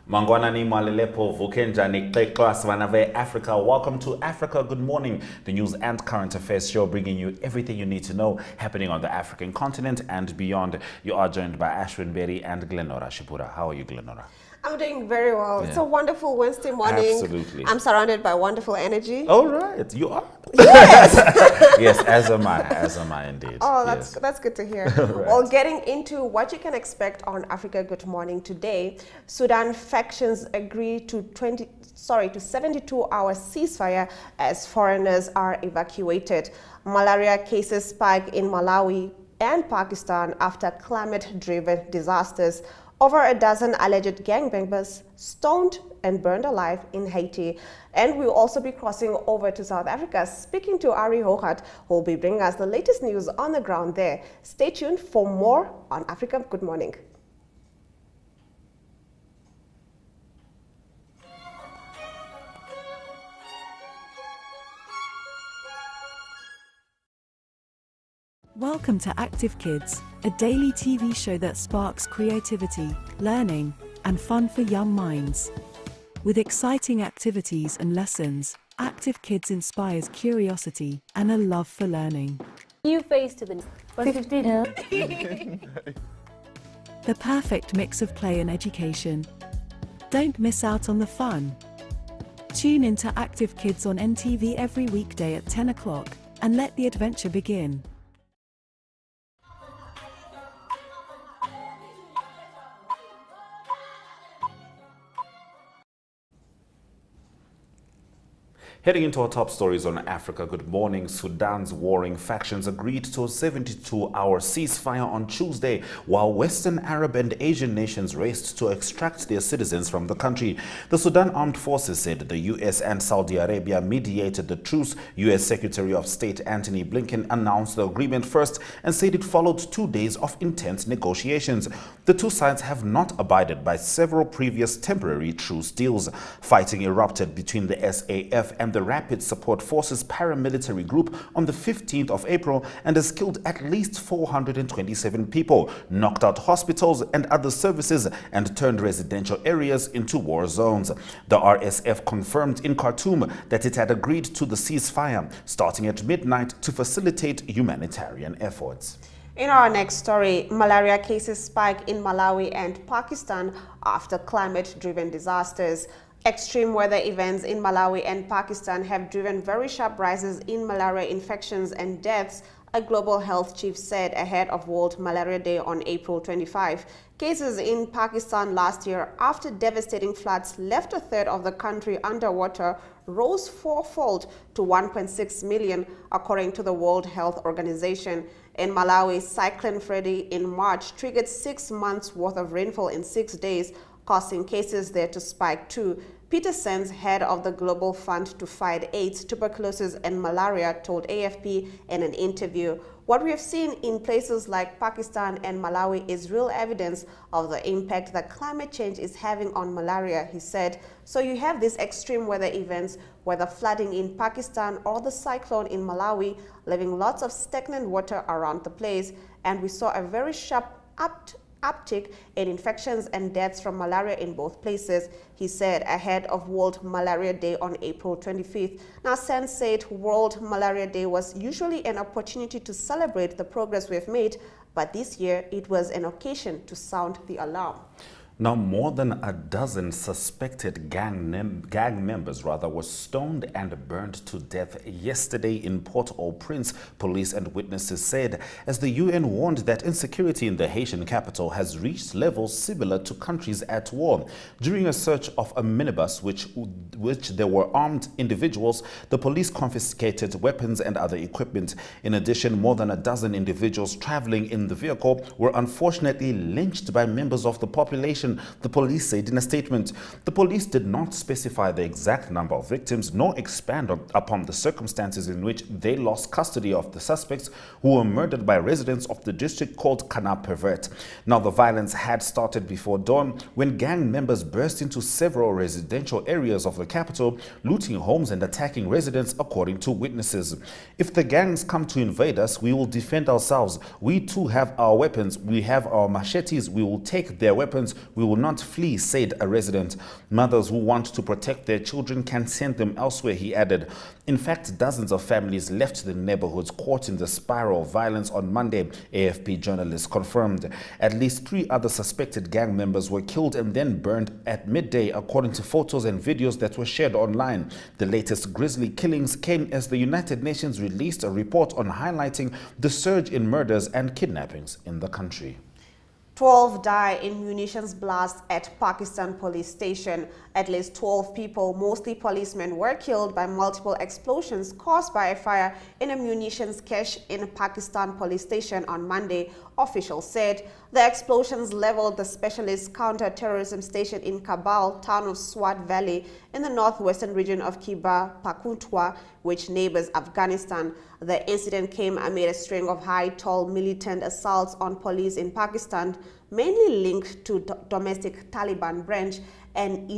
Mangwanani Malelepo Vukenjani Kleklas Vanave Africa. Welcome to Africa Good Morning, the news and current affairs show bringing you everything you need to know happening on the African continent and beyond. You are joined by Ashwin Berry and Glenora Shipura. How are you, Glenora? I'm doing very well. Yeah. It's a wonderful Wednesday morning. Absolutely. I'm surrounded by wonderful energy. All right, you are? Yes. Yes, as am I indeed. Oh, yes. that's good to hear. Right. Well, getting into what you can expect on Africa Good Morning today, Sudan factions agree to 72-hour ceasefire as foreigners are evacuated. Malaria cases spike in Malawi and Pakistan after climate-driven disasters. Over a dozen alleged gang members stoned and burned alive in Haiti. And we'll also be crossing over to South Africa, speaking to Ari Hohat, who will be bringing us the latest news on the ground there. Stay tuned for more on Africa Good Morning. Welcome to Active Kids, a daily TV show that sparks creativity, learning, and fun for young minds. With exciting activities and lessons, Active Kids inspires curiosity and a love for learning. New face to the 15. The perfect mix of play and education. Don't miss out on the fun. Tune into Active Kids on NTV every weekday at 10 o'clock and let the adventure begin. Heading into our top stories on Africa Good Morning, Sudan's warring factions agreed to a 72-hour ceasefire on Tuesday, while Western Arab and Asian nations raced to extract their citizens from the country. The Sudan Armed Forces said the U.S. and Saudi Arabia mediated the truce. U.S. Secretary of State Antony Blinken announced the agreement first and said it followed 2 days of intense negotiations. The two sides have not abided by several previous temporary truce deals. Fighting erupted between the SAF and the Rapid Support Forces paramilitary group on the 15th of April and has killed at least 427 people, knocked out hospitals and other services, and turned residential areas into war zones. The RSF confirmed in Khartoum that it had agreed to the ceasefire starting at midnight to facilitate humanitarian efforts. In our next story, malaria cases spike in Malawi and Pakistan after climate-driven disasters. Extreme weather events in Malawi and Pakistan have driven very sharp rises in malaria infections and deaths, a global health chief said ahead of World Malaria Day on April 25. Cases in Pakistan last year, after devastating floods left a third of the country underwater, rose fourfold to 1.6 million, according to the World Health Organization. In Malawi, Cyclone Freddy in March triggered 6 months' worth of rainfall in 6 days, causing cases there to spike too. Peter Sands, head of the Global Fund to Fight AIDS, Tuberculosis and Malaria, told AFP in an interview, "What we have seen in places like Pakistan and Malawi is real evidence of the impact that climate change is having on malaria," he said. So you have these extreme weather events, whether flooding in Pakistan or the cyclone in Malawi, leaving lots of stagnant water around the place, and we saw a very sharp uptick in infections and deaths from malaria in both places, he said ahead of World Malaria Day on April 25th. Now, Sands said World Malaria Day was usually an opportunity to celebrate the progress we've made, but this year it was an occasion to sound the alarm. Now, more than a dozen suspected gang members were stoned and burned to death yesterday in Port-au-Prince, police and witnesses said, as the UN warned that insecurity in the Haitian capital has reached levels similar to countries at war. During a search of a minibus which there were armed individuals, the police confiscated weapons and other equipment. In addition, more than a dozen individuals traveling in the vehicle were unfortunately lynched by members of the population, the police said in a statement. The police did not specify the exact number of victims nor expand upon the circumstances in which they lost custody of the suspects who were murdered by residents of the district called Kana Pervert. Now, the violence had started before dawn when gang members burst into several residential areas of the capital, looting homes and attacking residents, according to witnesses. "If the gangs come to invade us, we will defend ourselves. We too have our weapons. We have our machetes. We will take their weapons. We will not flee, said a resident. Mothers who want to protect their children can send them elsewhere, he added. In fact, dozens of families left the neighborhoods caught in the spiral of violence on Monday, AFP journalists confirmed. At least 3 other suspected gang members were killed and then burned at midday, according to photos and videos that were shared online. The latest grisly killings came as the United Nations released a report on highlighting the surge in murders and kidnappings in the country. 12 die in munitions blast at Pakistan police station. At least 12 people, mostly policemen, were killed by multiple explosions caused by a fire in a munitions cache in a Pakistan police station on Monday, officials said. The explosions leveled the specialist counter-terrorism station in Kabul, town of Swat Valley, in the northwestern region of Khyber Pakhtunkhwa, which neighbors Afghanistan. The incident came amid a string of high-tall militant assaults on police in Pakistan, mainly linked to domestic Taliban branch, and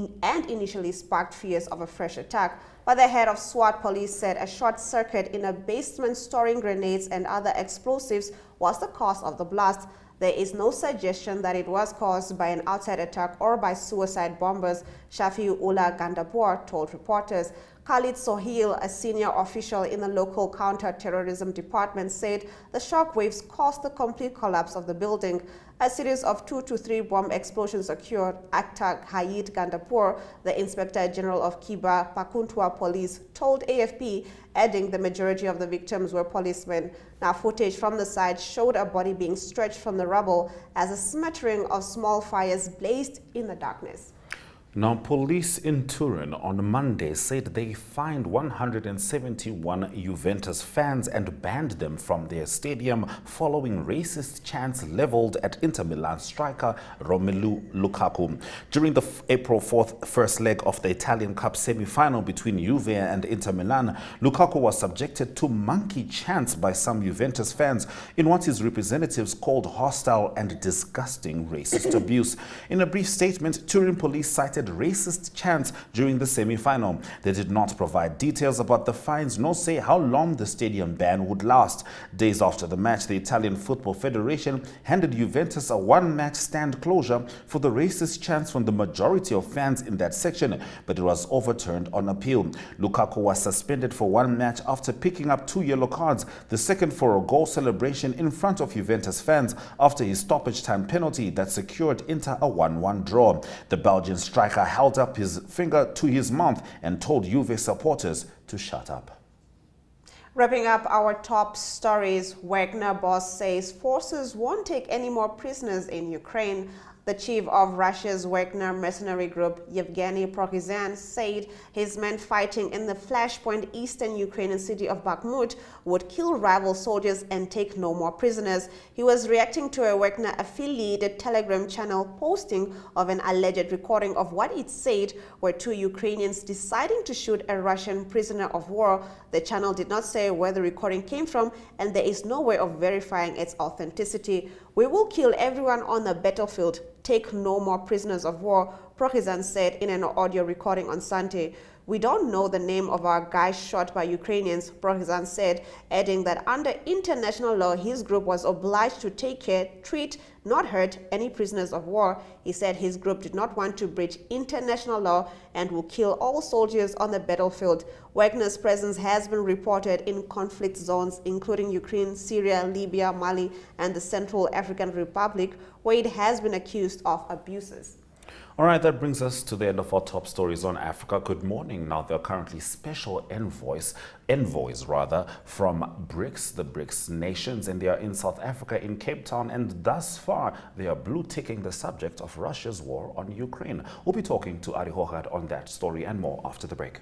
initially sparked fears of a fresh attack. But the head of SWAT police said a short circuit in a basement storing grenades and other explosives was the cause of the blast. There is no suggestion that it was caused by an outside attack or by suicide bombers, Shafiullah Gandapur told reporters. Khalid Sohail, a senior official in the local counter-terrorism department, said the shockwaves caused the complete collapse of the building. A series of 2 to 3 bomb explosions occurred. Akhtar Hayat Gandapur, the Inspector General of Khyber Pakhtunkhwa Police, told AFP, adding the majority of the victims were policemen. Now, footage from the site showed a body being stretched from the rubble as a smattering of small fires blazed in the darkness. Now, police in Turin on Monday said they fined 171 Juventus fans and banned them from their stadium following racist chants leveled at Inter Milan striker Romelu Lukaku. During the April 4th first leg of the Italian Cup semi-final between Juve and Inter Milan, Lukaku was subjected to monkey chants by some Juventus fans in what his representatives called hostile and disgusting racist abuse. In a brief statement, Turin police cited racist chants during the semi-final. They did not provide details about the fines nor say how long the stadium ban would last. Days after the match, the Italian Football Federation handed Juventus a one-match stand closure for the racist chants from the majority of fans in that section, but it was overturned on appeal. Lukaku was suspended for 1 match after picking up 2 yellow cards, the second for a goal celebration in front of Juventus fans after his stoppage time penalty that secured Inter a 1-1 draw. The Belgian striker held up his finger to his mouth and told Juve supporters to shut up. Wrapping up our top stories, Wagner boss says forces won't take any more prisoners in Ukraine. The chief of Russia's Wagner mercenary group, Yevgeny Prigozhin, said his men fighting in the flashpoint eastern Ukrainian city of Bakhmut would kill rival soldiers and take no more prisoners. He was reacting to a Wagner-affiliated Telegram channel posting of an alleged recording of what it said were 2 Ukrainians deciding to shoot a Russian prisoner of war. The channel did not say where the recording came from, and there is no way of verifying its authenticity. We will kill everyone on the battlefield, take no more prisoners of war, Prigozhin said in an audio recording on Sunday. We don't know the name of our guys shot by Ukrainians, Prigozhin said, adding that under international law, his group was obliged to take care, treat, not hurt any prisoners of war. He said his group did not want to breach international law and will kill all soldiers on the battlefield. Wagner's presence has been reported in conflict zones, including Ukraine, Syria, Libya, Mali, and the Central African Republic, where it has been accused of abuses. All right, that brings us to the end of our top stories on Africa. Good morning. Now, there are currently special envoys from BRICS, the BRICS nations, and they are in South Africa, in Cape Town, and thus far, they are blue-ticking the subject of Russia's war on Ukraine. We'll be talking to Ari Hochad on that story and more after the break.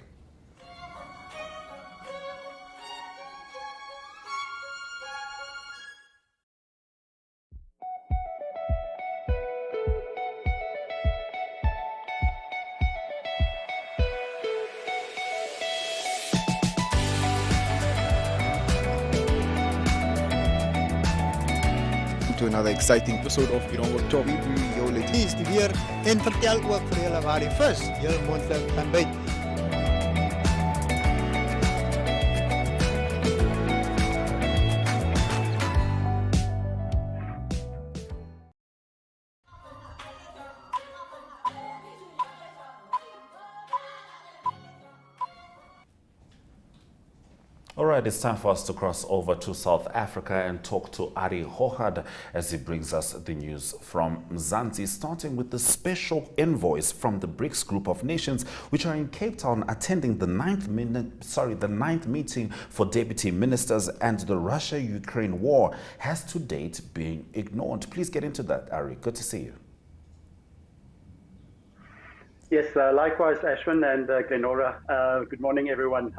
To another exciting episode of Irongo Top. Jou is die weer en vertel ook vir julle waar die vis heel moontlik gaan byt. right, it's time for us to cross over to South Africa and talk to Ari Hohad as he brings us the news from Mzansi, starting with the special envoys from the BRICS group of nations, which are in Cape Town attending the ninth meeting for deputy ministers, and the Russia-Ukraine war has to date been ignored. Please get into that, Ari. Good to see you. Yes, likewise, Ashwin and Glenora. Good morning, everyone.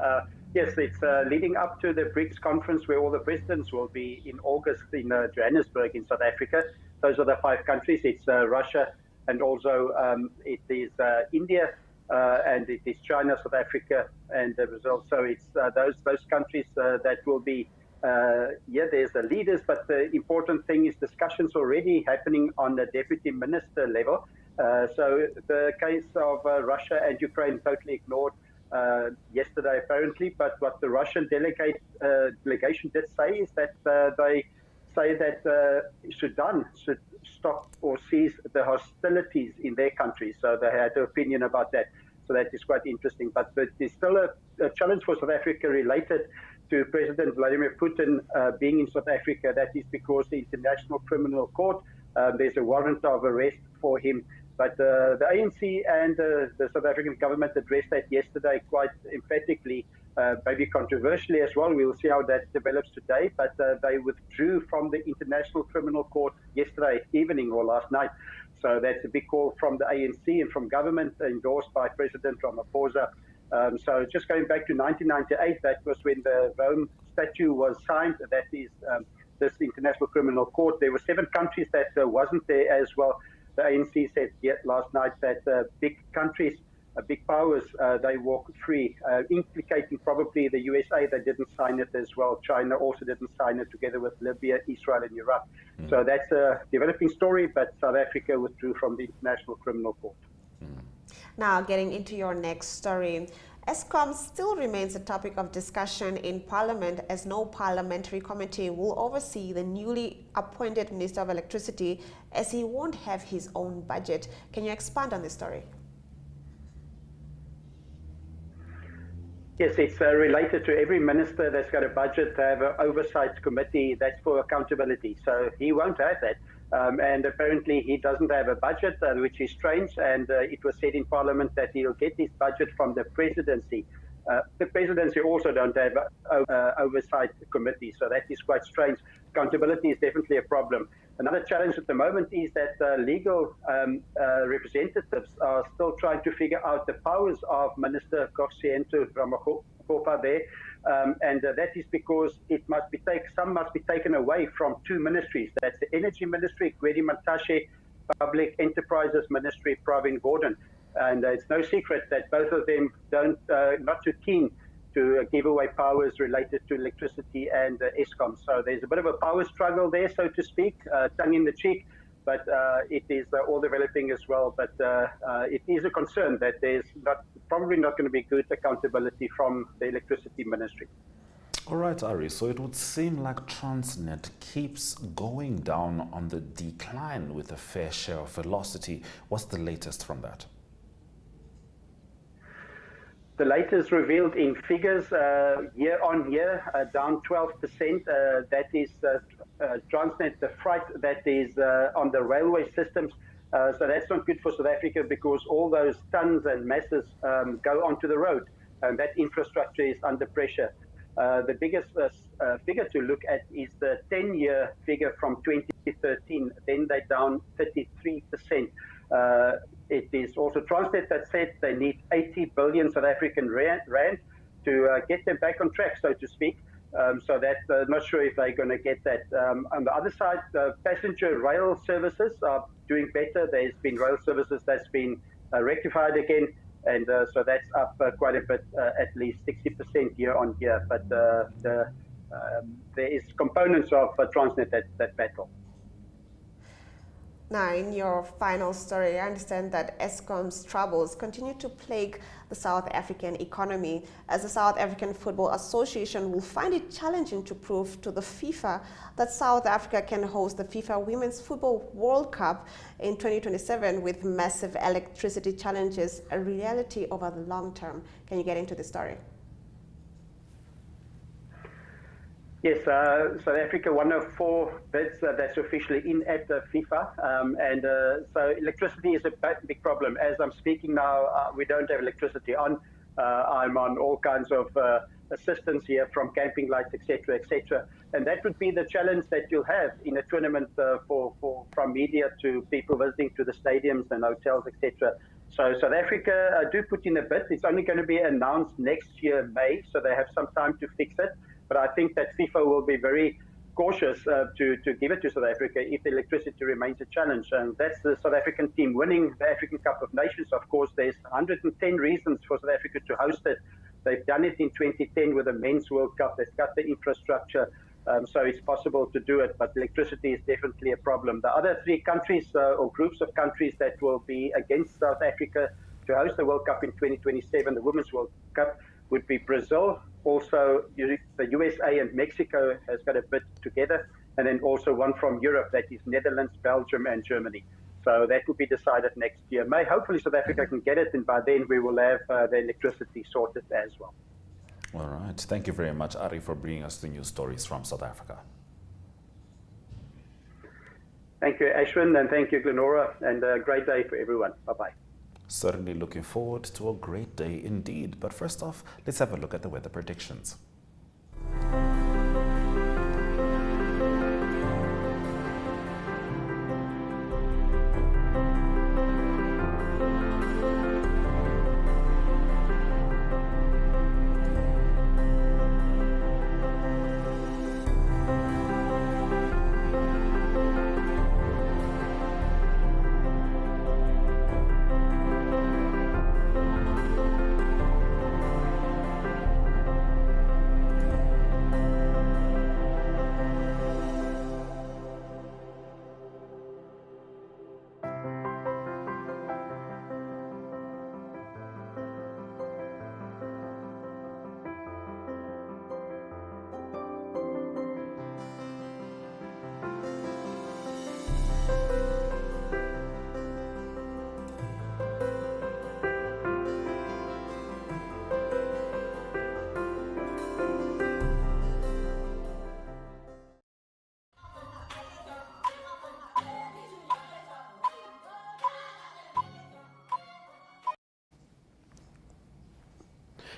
Yes, it's leading up to the BRICS conference where all the presidents will be in August in Johannesburg in South Africa. Those are the 5 countries. It's Russia, and also it is India, and it is China, South Africa, and Brazil. So it's those countries that will be, there's the leaders, but the important thing is discussions already happening on the deputy minister level. So the case of Russia and Ukraine totally ignored yesterday, apparently. But what the Russian delegation did say is that they say that Sudan should stop or cease the hostilities in their country. So they had an opinion about that. So that is quite interesting. But there's still a challenge for South Africa related to President Vladimir Putin being in South Africa. That is because the International Criminal Court, there's a warrant of arrest for him. But the ANC and the South African government addressed that yesterday quite emphatically, maybe controversially as well. We'll see how that develops today. But they withdrew from the International Criminal Court yesterday evening or last night. So that's a big call from the ANC and from government, endorsed by President Ramaphosa. So just going back to 1998, that was when the Rome Statute was signed. That is this International Criminal Court. There were 7 countries that wasn't there as well. The ANC said last night that big countries, big powers, they walk free, implicating probably the USA. They didn't sign it as well. China also didn't sign it, together with Libya, Israel, and Iraq. So that's a developing story, but South Africa withdrew from the International Criminal Court. Now, getting into your next story. Eskom still remains a topic of discussion in Parliament, as no parliamentary committee will oversee the newly appointed Minister of Electricity, as he won't have his own budget. Can you expand on this story? Yes, it's related to every minister that's got a budget to have an oversight committee that's for accountability. So he won't have that. And apparently he doesn't have a budget, which is strange. And it was said in Parliament that he'll get his budget from the presidency. The presidency also don't have an oversight committee, so that is quite strange. Accountability is definitely a problem. Another challenge at the moment is that legal representatives are still trying to figure out the powers of Minister Koksiento Ramakgopa there. And that is because some must be taken away from 2 ministries. That's the Energy Ministry, Gwedi Mantashe, Public Enterprises Ministry, Pravin Gordhan. And it's no secret that both of them not too keen to give away powers related to electricity and Eskom. So there's a bit of a power struggle there, so to speak, tongue in the cheek. But it is all developing as well. But it is a concern that there's probably not going to be good accountability from the Electricity Ministry. All right, Ari, so it would seem like Transnet keeps going down on the decline with a fair share of velocity. What's the latest from that? The latest revealed in figures year on year, down 12%. That is Transnet, the freight that is on the railway systems. So that's not good for South Africa, because all those tons and masses go onto the road, and that infrastructure is under pressure. The biggest figure to look at is the 10-year figure from 2013. Then they're down 33%. It is also Transnet that said they need 80 billion South African rand to get them back on track, so to speak. So that not sure if they're going to get that. On the other side, passenger rail services are doing better. There's been rail services that's been rectified again, and so that's up quite a bit, at least 60% year on year. But there is components of Transnet that battle. Now, in your final story, I understand that Eskom's troubles continue to plague the South African economy, as the South African Football Association will find it challenging to prove to the FIFA that South Africa can host the FIFA Women's Football World Cup in 2027 with massive electricity challenges a reality over the long term. Can you get into the story? Yes, South Africa, one of four bids that's officially in at the FIFA. So electricity is a big problem. As I'm speaking now, we don't have electricity on. I'm on all kinds of assistance here from camping lights, etc., etc. And that would be the challenge that you'll have in a tournament from media to people visiting to the stadiums and hotels, etc. So South Africa do put in a bid. It's only going to be announced next year, May, so they have some time to fix it. But I think that FIFA will be very cautious to give it to South Africa if the electricity remains a challenge. And that's the South African team winning the African Cup of Nations. Of course, there's 110 reasons for South Africa to host it. They've done it in 2010 with the Men's World Cup. They've got the infrastructure. So it's possible to do it, but electricity is definitely a problem. The other three countries or groups of countries that will be against South Africa to host the World Cup in 2027, the Women's World Cup, would be Brazil, also the USA and Mexico has got a bid together, and then also one from Europe, that is Netherlands, Belgium, and Germany. So that will be decided next year. May hopefully South Africa can get it, and by then we will have the electricity sorted as well. All right. Thank you very much, Ari, for bringing us the news stories from South Africa. Thank you, Ashwin, and thank you, Glenora, and a great day for everyone. Bye-bye. Certainly looking forward to a great day indeed. But first off, let's have a look at the weather predictions.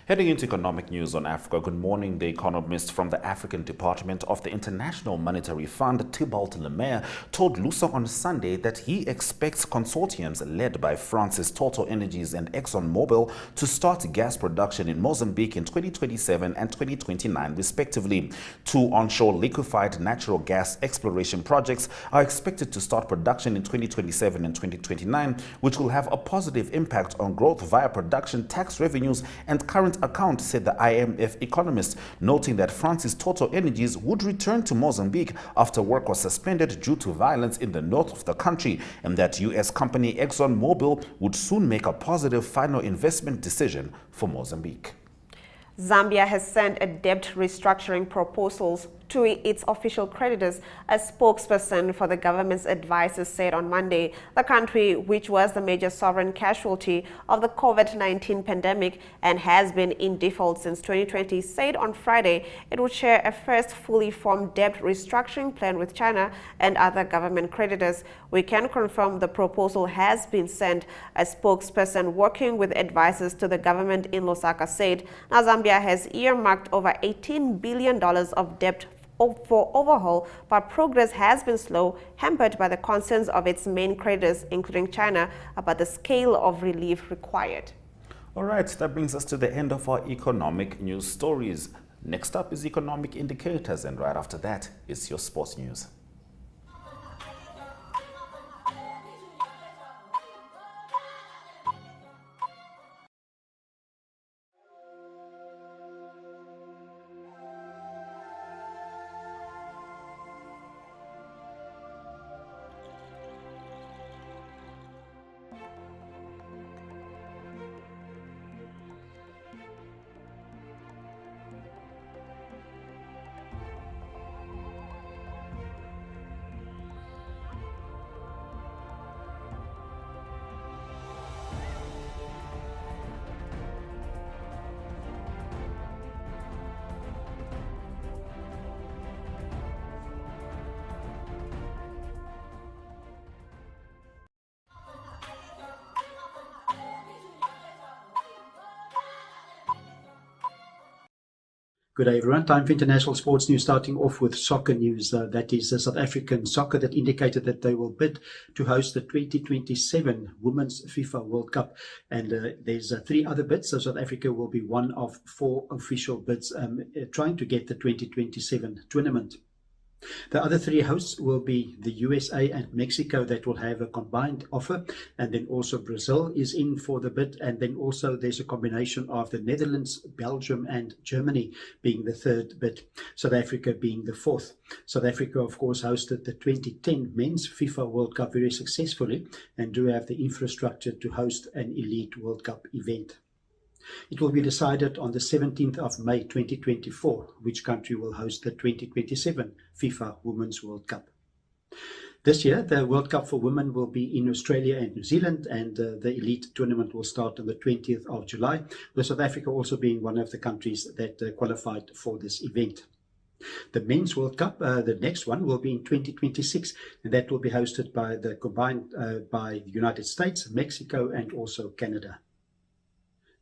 Heading into economic news on Africa, good morning. The economist from the African Department of the International Monetary Fund, Thibault Lemaire, told Luso on Sunday that he expects consortiums led by France's Total Energies and ExxonMobil to start gas production in Mozambique in 2027 and 2029, respectively. Two onshore liquefied natural gas exploration projects are expected to start production in 2027 and 2029, which will have a positive impact on growth via production, tax revenues, and current account, said the IMF economist, noting that France's Total Energies would return to Mozambique after work was suspended due to violence in the north of the country, and that U.S. company ExxonMobil would soon make a positive final investment decision for Mozambique. Zambia has sent a debt restructuring proposals to its official creditors, a spokesperson for the government's advisors said on Monday. The country, which was the major sovereign casualty of the COVID-19 pandemic and has been in default since 2020, said on Friday it would share a first fully formed debt restructuring plan with China and other government creditors. We can confirm the proposal has been sent, a spokesperson working with advisors to the government in Lusaka said. Now, Zambia has earmarked over $18 billion of debt for overhaul, but progress has been slow, hampered by the concerns of its main creditors, including China, about the scale of relief required. All right, that brings us to the end of our economic news stories. Next up is economic indicators, and right after that is your sports news. Good day, everyone. Time for international sports news, starting off with soccer news. That is South African soccer that indicated that they will bid to host the 2027 Women's FIFA World Cup. And there's 3 other bids, so South Africa will be one of 4 official bids trying to get the 2027 tournament. The other 3 hosts will be the USA and Mexico that will have a combined offer, and then also Brazil is in for the bid, and then also there's a combination of the Netherlands, Belgium and Germany being the 3rd bid, South Africa being the 4th. South Africa, of course, hosted the 2010 Men's FIFA World Cup very successfully and do have the infrastructure to host an elite World Cup event. It will be decided on the 17th of May 2024 which country will host the 2027 FIFA Women's World Cup. This year, the World Cup for Women will be in Australia and New Zealand, and the elite tournament will start on the 20th of July, with South Africa also being one of the countries that qualified for this event. The Men's World Cup, the next one, will be in 2026, and that will be hosted by the combined by the United States, Mexico and also Canada.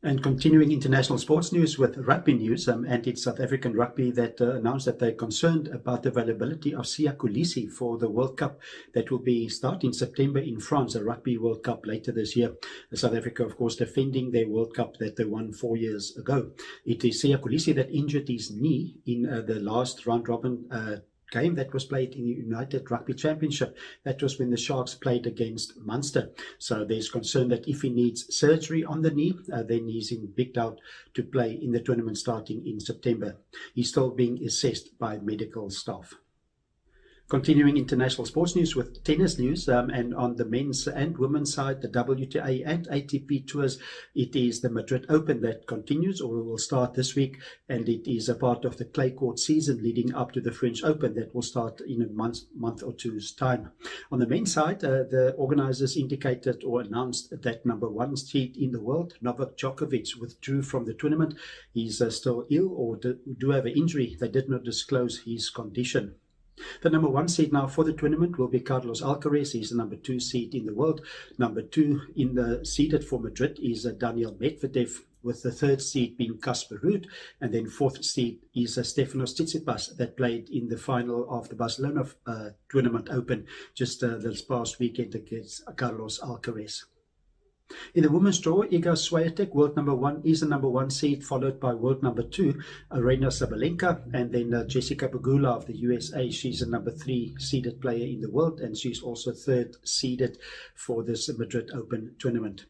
And continuing international sports news with rugby news, and it's South African rugby that announced that they're concerned about the availability of Siya Kolisi for the World Cup that will be starting September in France, a Rugby World Cup later this year. South Africa, of course, defending their World Cup that they won 4 years ago. It is Siya Kolisi that injured his knee in the last round-robin game that was played in the United Rugby Championship. That was when the Sharks played against Munster. So there's concern that if he needs surgery on the knee, then he's in big doubt to play in the tournament starting in September. He's still being assessed by medical staff. Continuing international sports news with tennis news, and on the men's and women's side, the WTA and ATP tours, it is the Madrid Open that continues or will start this week, and it is a part of the clay court season leading up to the French Open that will start in a month or two's time. On the men's side, the organizers indicated or announced that number 1 seed in the world, Novak Djokovic, withdrew from the tournament. He's still ill or do have an injury. They did not disclose his condition. The number 1 seed now for the tournament will be Carlos Alcaraz. He's the number 2 seed in the world. Number 2 in the seeded for Madrid is Daniil Medvedev, with the 3rd seed being Casper Ruud, and then 4th seed is Stefanos Tsitsipas that played in the final of the Barcelona Tournament Open just this past weekend against Carlos Alcaraz. In the women's draw, Iga Swiatek, world number 1, is the number 1 seed, followed by world number 2, Aryna Sabalenka, and then Jessica Pegula of the USA. She's the number 3 seeded player in the world, and she's also 3rd seeded for this Madrid Open tournament.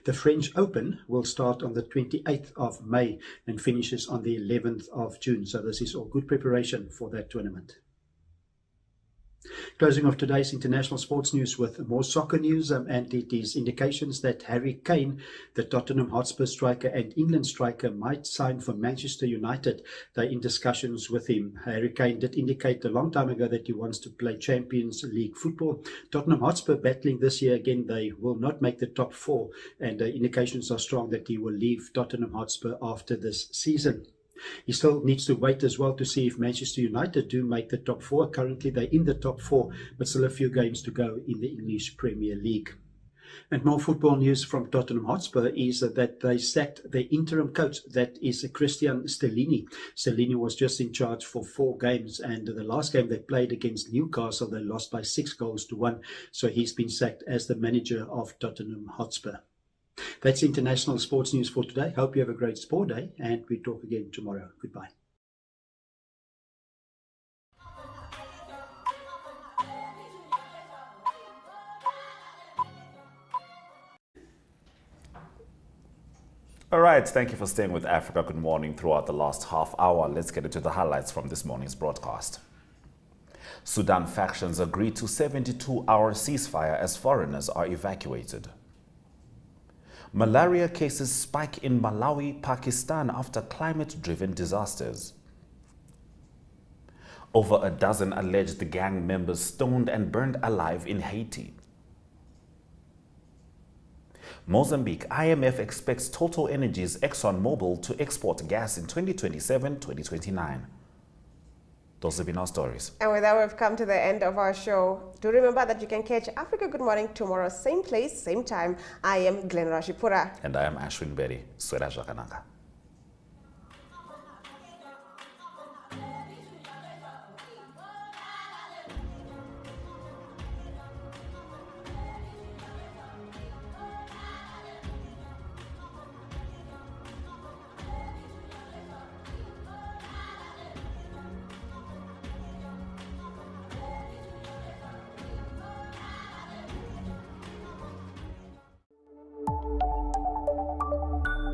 The French Open will start on the 28th of May and finishes on the 11th of June, so this is all good preparation for that tournament. Closing off today's international sports news with more soccer news, and it is indications that Harry Kane, the Tottenham Hotspur striker and England striker, might sign for Manchester United. They're in discussions with him. Harry Kane did indicate a long time ago that he wants to play Champions League football. Tottenham Hotspur battling this year again. They will not make the top 4, and indications are strong that he will leave Tottenham Hotspur after this season. He still needs to wait as well to see if Manchester United do make the top 4. Currently they're in the top 4, but still a few games to go in the English Premier League. And more football news from Tottenham Hotspur is that they sacked their interim coach, that is Christian Stellini. Stellini was just in charge for 4 games, and the last game they played against Newcastle, they lost by 6-1. So he's been sacked as the manager of Tottenham Hotspur. That's international sports news for today. Hope you have a great sport day, and we talk again tomorrow. Goodbye. All right, thank you for staying with Africa Good Morning throughout the last half hour. Let's get into the highlights from this morning's broadcast. Sudan factions agree to 72-hour ceasefire as foreigners are evacuated. Malaria cases spike in Malawi, Pakistan after climate-driven disasters. Over a dozen alleged gang members stoned and burned alive in Haiti. Mozambique, IMF expects Total Energies ExxonMobil to export gas in 2027-2029. Those have been our stories. And with that, we've come to the end of our show. Do remember that you can catch Africa Good Morning tomorrow, same place, same time. I am Glenn Rashipura. And I am Ashwin Berry. Swera Jakanaka.